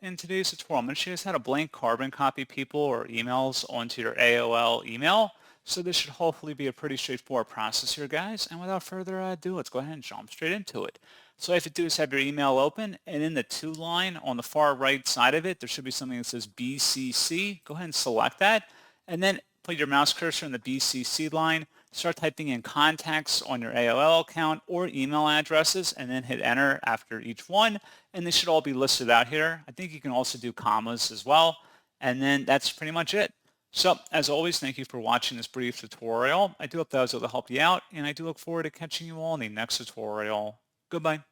In today's tutorial, I'm going to show you guys how to blank carbon copy people or emails onto your AOL email. So this should hopefully be a pretty straightforward process here, guys. And without further ado, let's go ahead and jump straight into it. So all you have to do is have your email open, and in the to line on the far right side of it, there should be something that says BCC. Go ahead and select that, and then put your mouse cursor in the BCC line. Start typing in contacts on your AOL account or email addresses, and then hit enter after each one, and they should all be listed out here. I think you can also do commas as well, and then that's pretty much it. So as always, thank you for watching this brief tutorial. I do hope that was able to help you out, and I do look forward to catching you all in the next tutorial. Goodbye.